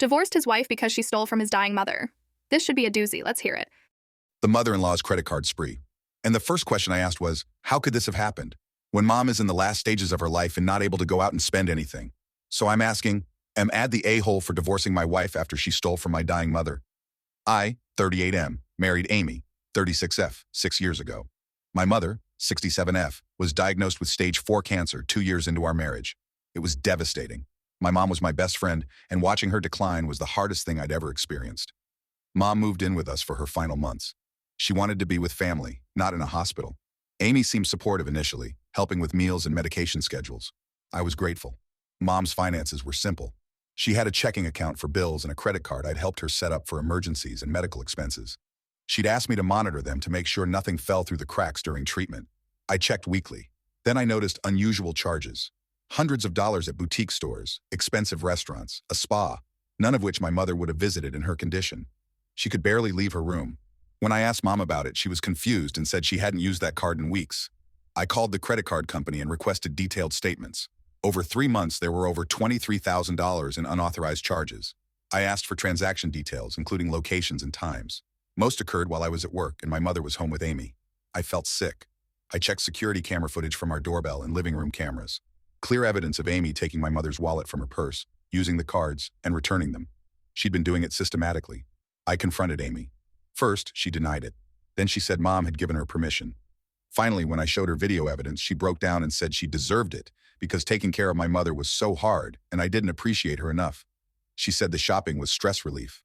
Divorced his wife because she stole from his dying mother. This should be a doozy. Let's hear it. The mother-in-law's credit card spree. And the first question I asked was, how could this have happened? When mom is in the last stages of her life and not able to go out and spend anything. So I'm asking, am I the a-hole for divorcing my wife after she stole from my dying mother? I, 38M, married Amy, 36F, 6 years ago. My mother, 67F, was diagnosed with stage 4 cancer 2 years into our marriage. It was devastating. My mom was my best friend, and watching her decline was the hardest thing I'd ever experienced. Mom moved in with us for her final months. She wanted to be with family, not in a hospital. Amy seemed supportive initially, helping with meals and medication schedules. I was grateful. Mom's finances were simple. She had a checking account for bills and a credit card I'd helped her set up for emergencies and medical expenses. She'd asked me to monitor them to make sure nothing fell through the cracks during treatment. I checked weekly. Then I noticed unusual charges. Hundreds of dollars at boutique stores, expensive restaurants, a spa, none of which my mother would have visited in her condition. She could barely leave her room. When I asked Mom about it, she was confused and said she hadn't used that card in weeks. I called the credit card company and requested detailed statements. Over 3 months, there were over $23,000 in unauthorized charges. I asked for transaction details, including locations and times. Most occurred while I was at work and my mother was home with Amy. I felt sick. I checked security camera footage from our doorbell and living room cameras. Clear evidence of Amy taking my mother's wallet from her purse, using the cards, and returning them. She'd been doing it systematically. I confronted Amy. First, she denied it. Then she said Mom had given her permission. Finally, when I showed her video evidence, she broke down and said she deserved it because taking care of my mother was so hard and I didn't appreciate her enough. She said the shopping was stress relief.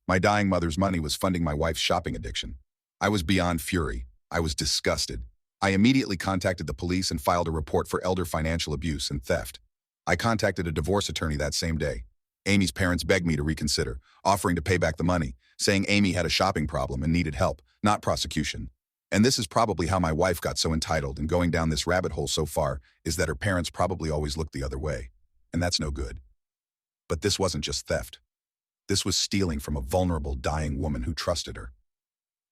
My dying mother's money was funding my wife's shopping addiction. I was beyond fury. I was disgusted. I immediately contacted the police and filed a report for elder financial abuse and theft. I contacted a divorce attorney that same day. Amy's parents begged me to reconsider, offering to pay back the money, saying Amy had a shopping problem and needed help, not prosecution. And this is probably how my wife got so entitled, and going down this rabbit hole so far is that her parents probably always looked the other way. And that's no good. But this wasn't just theft. This was stealing from a vulnerable, dying woman who trusted her.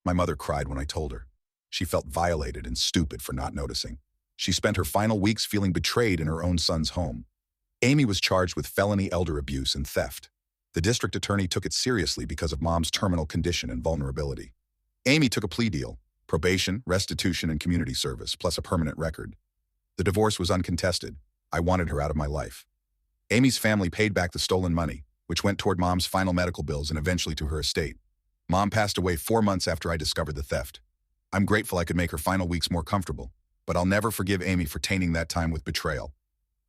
My mother cried when I told her. She felt violated and stupid for not noticing. She spent her final weeks feeling betrayed in her own son's home. Amy was charged with felony elder abuse and theft. The district attorney took it seriously because of Mom's terminal condition and vulnerability. Amy took a plea deal, probation, restitution, and community service, plus a permanent record. The divorce was uncontested. I wanted her out of my life. Amy's family paid back the stolen money, which went toward Mom's final medical bills and eventually to her estate. Mom passed away 4 months after I discovered the theft. I'm grateful I could make her final weeks more comfortable, but I'll never forgive Amy for tainting that time with betrayal.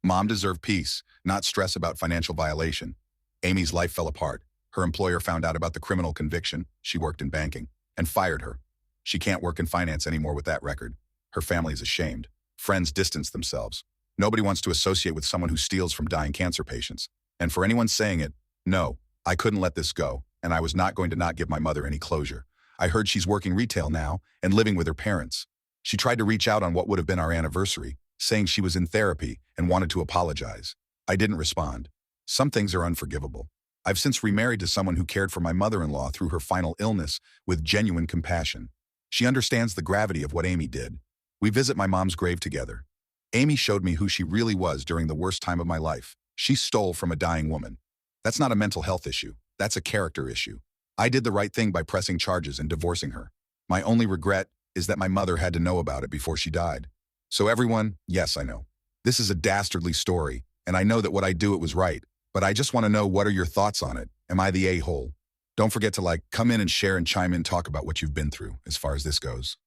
Mom deserved peace, not stress about financial violation. Amy's life fell apart. Her employer found out about the criminal conviction, she worked in banking, and fired her. She can't work in finance anymore with that record. Her family is ashamed. Friends distance themselves. Nobody wants to associate with someone who steals from dying cancer patients. And for anyone saying it, no, I couldn't let this go, and I was not going to not give my mother any closure. I heard she's working retail now and living with her parents. She tried to reach out on what would have been our anniversary, saying she was in therapy and wanted to apologize. I didn't respond. Some things are unforgivable. I've since remarried to someone who cared for my mother-in-law through her final illness with genuine compassion. She understands the gravity of what Amy did. We visit my mom's grave together. Amy showed me who she really was during the worst time of my life. She stole from a dying woman. That's not a mental health issue. That's a character issue. I did the right thing by pressing charges and divorcing her. My only regret is that my mother had to know about it before she died. So everyone, yes, I know. This is a dastardly story, and I know that what I do, it was right. But I just want to know, what are your thoughts on it? Am I the a-hole? Don't forget to come in and share and chime in, talk about what you've been through as far as this goes.